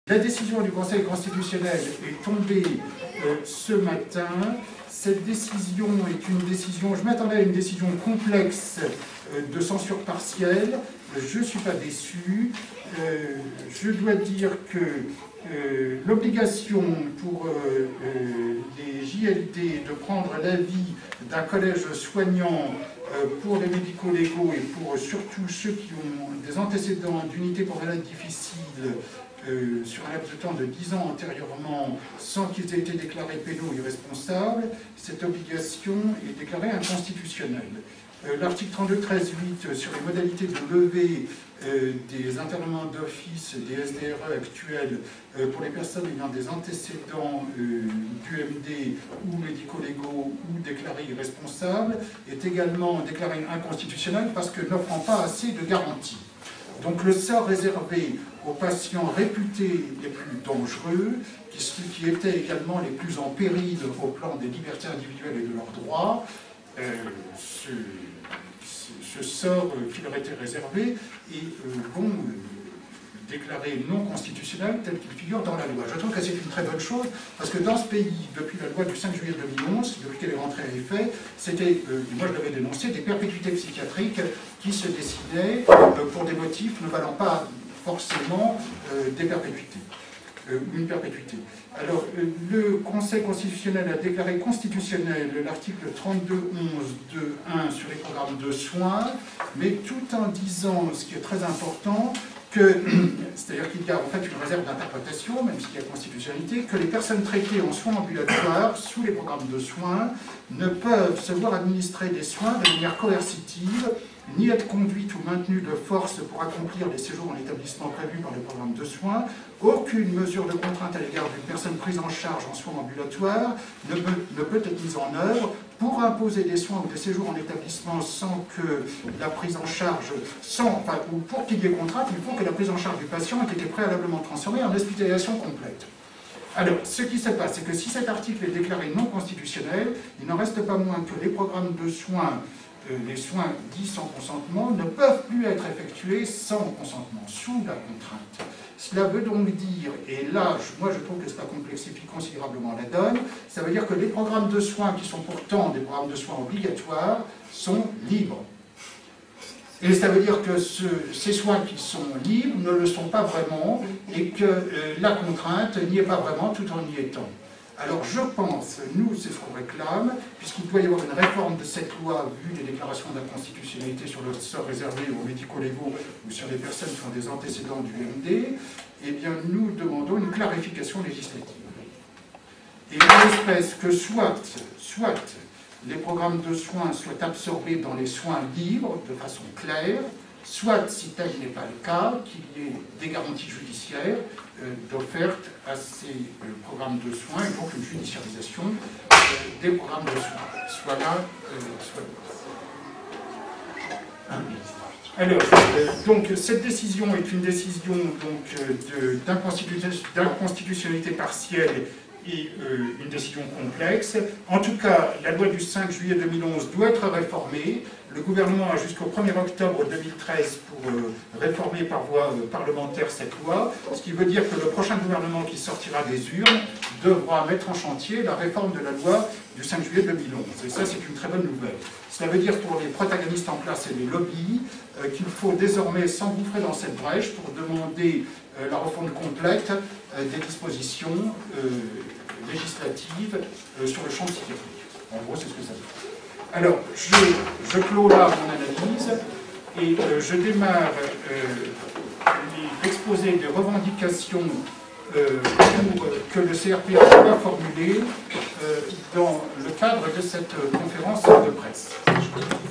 La décision du Conseil constitutionnel est tombée ce matin. Cette décision est une décision, je m'attendais à une décision complexe de censure partielle. Je ne suis pas déçu. Je dois dire que l'obligation pour les JLD de prendre l'avis d'un collège soignant pour les médico-légaux et pour surtout ceux qui ont des antécédents d'unité pour malades difficiles sur un laps de temps de 10 ans antérieurement, sans qu'ils aient été déclarés pénaux irresponsables, cette obligation est déclarée inconstitutionnelle. L'article 32.13.8 sur les modalités de levée des internements d'office des SDRE actuels pour les personnes ayant des antécédents d'UMD ou médico-légaux ou déclarés irresponsables est également déclaré inconstitutionnel parce que n'offrant pas assez de garanties. Donc le sort réservé aux patients réputés les plus dangereux, qui étaient également les plus en péril au plan des libertés individuelles et de leurs droits, ce sort qui leur était réservé est déclaré non constitutionnel tel qu'il figure dans la loi. Je trouve que c'est une très bonne chose, parce que dans ce pays, depuis la loi du 5 juillet 2011, depuis qu'elle est rentrée à effet, c'était, moi je l'avais dénoncé, des perpétuités psychiatriques qui se dessinaient pour des motifs ne valant pas forcément des perpétuités. Une perpétuité. Alors, le Conseil constitutionnel a déclaré constitutionnel l'article 32.11.2.1 sur les programmes de soins, mais tout en disant, ce qui est très important, c'est-à-dire qu'il y a en fait une réserve d'interprétation, même s'il y a constitutionnalité, que les personnes traitées en soins ambulatoires sous les programmes de soins ne peuvent se voir administrer des soins de manière coercitive, ni être conduites ou maintenues de force pour accomplir les séjours en établissement prévus par le programme de soins. Aucune mesure de contrainte à l'égard d'une personne prise en charge en soins ambulatoires ne peut être mise en œuvre pour imposer des soins ou des séjours en établissement sans que la prise en charge, ou pour qu'il y ait contrainte, il faut que la prise en charge du patient ait été préalablement transformée en hospitalisation complète. Alors, ce qui se passe, c'est que si cet article est déclaré non constitutionnel, il n'en reste pas moins que les programmes de soins, les soins dits sans consentement, ne peuvent plus être effectués sans consentement, sous la contrainte. Cela veut donc dire, et là, moi je trouve que cela complexifie considérablement la donne, ça veut dire que les programmes de soins qui sont pourtant des programmes de soins obligatoires sont libres. Et ça veut dire que ces soins qui sont libres ne le sont pas vraiment et que la contrainte n'y est pas vraiment tout en y étant. Alors je pense, nous c'est ce qu'on réclame, puisqu'il doit y avoir une réforme de cette loi vu les déclarations d'inconstitutionnalité sur le sort réservé aux médico-légaux ou sur les personnes qui ont des antécédents du MD, eh bien nous demandons une clarification législative. Et en l'espèce que soit les programmes de soins soient absorbés dans les soins libres de façon claire, soit, si tel n'est pas le cas, qu'il y ait des garanties judiciaires d'offerte à ces programmes de soins, et donc une judiciarisation des programmes de soins, soit là, soit là. Alors, donc, cette décision est une décision d'inconstitutionnalité partielle et une décision complexe. En tout cas, la loi du 5 juillet 2011 doit être réformée. Le gouvernement a jusqu'au 1er octobre 2013 pour réformer par voie parlementaire cette loi, ce qui veut dire que le prochain gouvernement qui sortira des urnes devra mettre en chantier la réforme de la loi du 5 juillet 2011. Et ça, c'est une très bonne nouvelle. Cela veut dire pour les protagonistes en place et les lobbies qu'il faut désormais s'engouffrer dans cette brèche pour demander la refonte complète des dispositions législatives sur le champ psychiatrique. En gros, c'est ce que ça veut. Alors, je clôt là mon analyse et je démarre l'exposé des revendications que le CRPA va formuler dans le cadre de cette conférence de presse.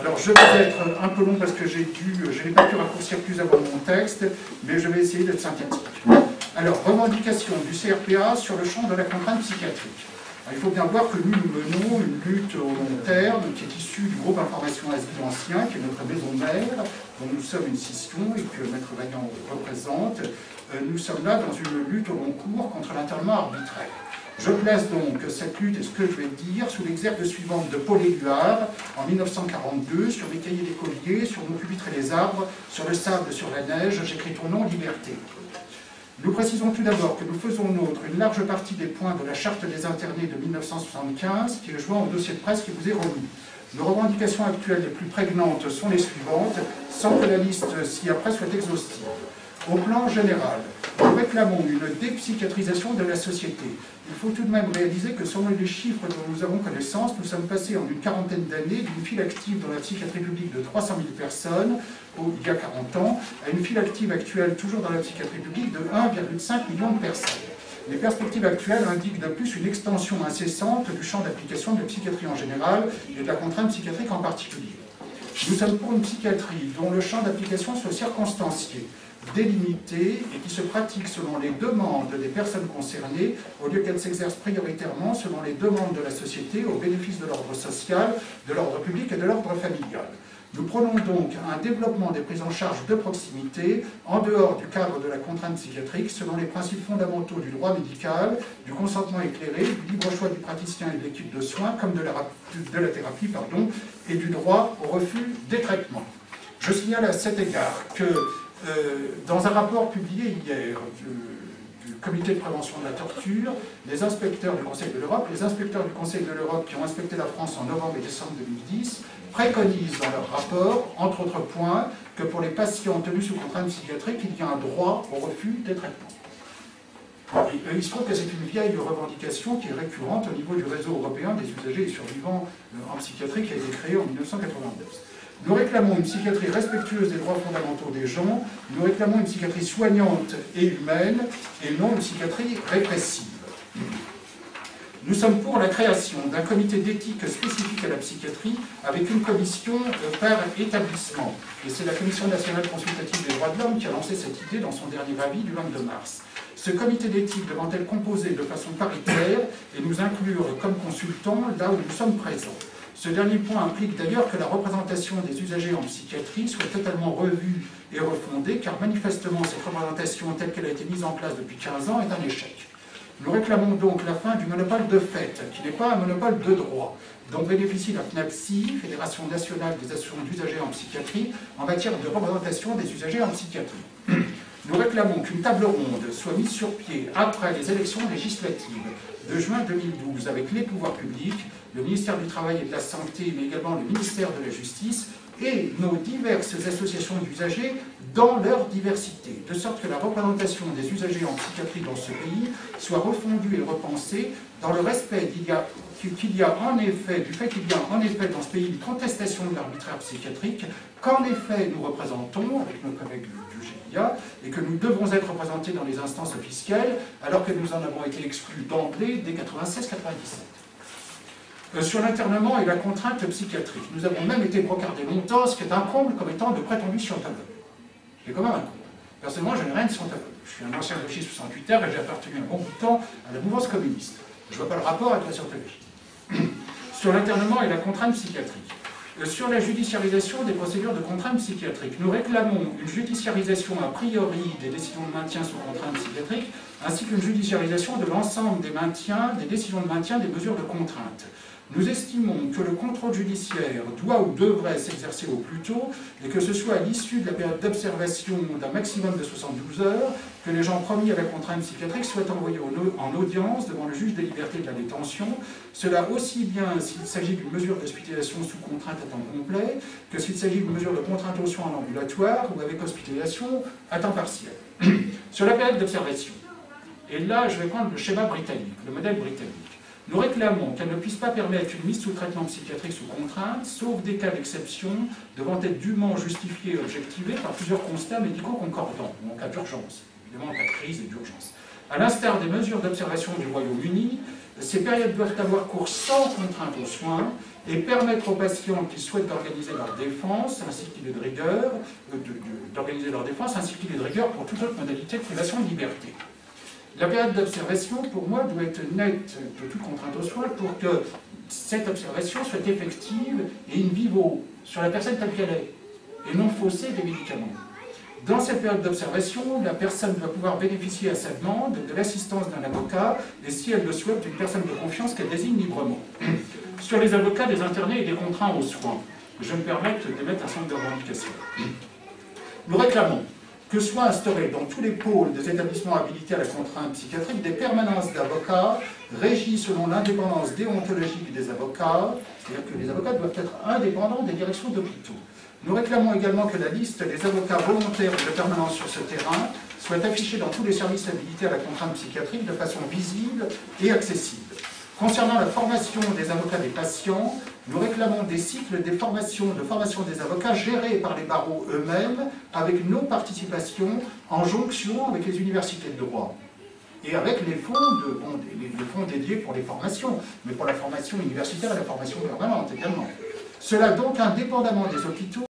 Alors, je vais être un peu long parce que je n'ai pas pu raccourcir plus avant mon texte, mais je vais essayer d'être synthétique. Alors, revendication du CRPA sur le champ de la contrainte psychiatrique. Alors, il faut bien voir que nous menons une lutte au long terme qui est issue du groupe Information Asile Ancien, qui est notre maison mère, dont nous sommes une scission et que Maître Vaillant représente. Nous sommes là dans une lutte au long cours contre l'internement arbitraire. Je place donc cette lutte et ce que je vais dire sous l'exergue suivante de Paul Éluard en 1942 sur les cahiers d'écoliers, sur nos pupitres et les arbres, sur le sable, sur la neige, j'écris ton nom, liberté. Nous précisons tout d'abord que nous faisons nôtre une large partie des points de la Charte des internés de 1975, qui est joint au dossier de presse qui vous est remis. Nos revendications actuelles les plus prégnantes sont les suivantes, sans que la liste ci-après soit exhaustive. Au plan général, nous réclamons une dépsychiatrisation de la société. Il faut tout de même réaliser que selon les chiffres dont nous avons connaissance, nous sommes passés en une quarantaine d'années d'une file active dans la psychiatrie publique de 300 000 personnes, il y a 40 ans, à une file active actuelle, toujours dans la psychiatrie publique, de 1,5 million de personnes. Les perspectives actuelles indiquent de plus une extension incessante du champ d'application de la psychiatrie en général et de la contrainte psychiatrique en particulier. Nous sommes pour une psychiatrie dont le champ d'application soit circonstancié, délimitée et qui se pratique selon les demandes des personnes concernées, au lieu qu'elle s'exerce prioritairement selon les demandes de la société au bénéfice de l'ordre social, de l'ordre public et de l'ordre familial. Nous prenons donc un développement des prises en charge de proximité en dehors du cadre de la contrainte psychiatrique selon les principes fondamentaux du droit médical, du consentement éclairé, du libre choix du praticien et de l'équipe de soins, comme de la thérapie, et du droit au refus des traitements. Je signale à cet égard que dans un rapport publié hier du Comité de prévention de la torture, les inspecteurs du Conseil de l'Europe, qui ont inspecté la France en novembre et décembre 2010, préconisent dans leur rapport, entre autres points, que pour les patients tenus sous contrainte psychiatrique, il y a un droit au refus des traitements. Et il se trouve que c'est une vieille revendication qui est récurrente au niveau du réseau européen des usagers et survivants en psychiatrie qui a été créé en 1992. Nous réclamons une psychiatrie respectueuse des droits fondamentaux des gens, nous réclamons une psychiatrie soignante et humaine, et non une psychiatrie répressive. Nous sommes pour la création d'un comité d'éthique spécifique à la psychiatrie avec une commission par établissement. Et c'est la Commission nationale consultative des droits de l'homme qui a lancé cette idée dans son dernier avis du 22 mars. Ce comité d'éthique devant être composé de façon paritaire et nous inclure comme consultants là où nous sommes présents. Ce dernier point implique d'ailleurs que la représentation des usagers en psychiatrie soit totalement revue et refondée, car manifestement cette représentation telle qu'elle a été mise en place depuis 15 ans est un échec. Nous réclamons donc la fin du monopole de fait, qui n'est pas un monopole de droit, dont bénéficie la FNAPSI, Fédération nationale des associations d'usagers en psychiatrie, en matière de représentation des usagers en psychiatrie. Nous réclamons qu'une table ronde soit mise sur pied après les élections législatives de juin 2012 avec les pouvoirs publics, le ministère du Travail et de la Santé, mais également le ministère de la Justice, et nos diverses associations d'usagers dans leur diversité, de sorte que la représentation des usagers en psychiatrie dans ce pays soit refondue et repensée dans le respect du fait qu'il y a en effet dans ce pays une contestation de l'arbitraire psychiatrique, qu'en effet nous représentons avec nos collègues du GIA, et que nous devons être représentés dans les instances officielles, alors que nous en avons été exclus d'emblée dès 96-97. Sur l'internement et la contrainte psychiatrique. Nous avons même été brocardés longtemps, ce qui est un comble comme étant de prétendus scientologues. C'est quand même un comble. Personnellement, je n'ai rien de scientologue. Je suis un ancien gauchiste 68 et j'ai appartenu un bon bout de temps à la mouvance communiste. Je ne vois pas le rapport avec la scientologie. Sur l'internement et la contrainte psychiatrique. Sur la judiciarisation des procédures de contrainte psychiatrique, nous réclamons une judiciarisation a priori des décisions de maintien sous contrainte psychiatrique, ainsi qu'une judiciarisation de l'ensemble des décisions de maintien des mesures de contrainte. Nous estimons que le contrôle judiciaire doit ou devrait s'exercer au plus tôt, et que ce soit à l'issue de la période d'observation d'un maximum de 72 heures, que les gens promis à la contrainte psychiatrique soient envoyés en audience devant le juge des libertés de la détention, cela aussi bien s'il s'agit d'une mesure d'hospitalisation sous contrainte à temps complet, que s'il s'agit d'une mesure de contrainte aux soins en ambulatoire ou avec hospitalisation à temps partiel. Sur la période d'observation, et là je vais prendre le schéma britannique, le modèle britannique. Nous réclamons qu'elle ne puisse pas permettre une mise sous traitement psychiatrique sous contrainte, sauf des cas d'exception devant être dûment justifiés et objectivés par plusieurs constats médicaux concordants, ou en cas d'urgence, évidemment en cas de crise et d'urgence. À l'instar des mesures d'observation du Royaume-Uni, ces périodes doivent avoir cours sans contrainte aux soins et permettre aux patients qui souhaitent d'organiser leur défense, ainsi qu'il est de rigueur, pour toute autre modalité de privation de liberté. La période d'observation, pour moi, doit être nette de toute contrainte aux soins pour que cette observation soit effective et in vivo sur la personne telle qu'elle est, et non faussée des médicaments. Dans cette période d'observation, la personne doit pouvoir bénéficier à sa demande de l'assistance d'un avocat, et si elle le souhaite, d'une personne de confiance qu'elle désigne librement. Sur les avocats, des internés et des contraints aux soins, je me permets d'émettre un certain nombre de revendications. Nous réclamons que soient instaurés dans tous les pôles des établissements habilités à la contrainte psychiatrique des permanences d'avocats régies selon l'indépendance déontologique des avocats, c'est-à-dire que les avocats doivent être indépendants des directions d'hôpitaux. Nous réclamons également que la liste des avocats volontaires de permanence sur ce terrain soit affichée dans tous les services habilités à la contrainte psychiatrique de façon visible et accessible. Concernant la formation des avocats des patients, nous réclamons des cycles de formation des avocats gérés par les barreaux eux-mêmes, avec nos participations en jonction avec les universités de droit. Et avec les fonds, les fonds dédiés pour les formations, mais pour la formation universitaire et la formation permanente également. Cela donc indépendamment des hôpitaux.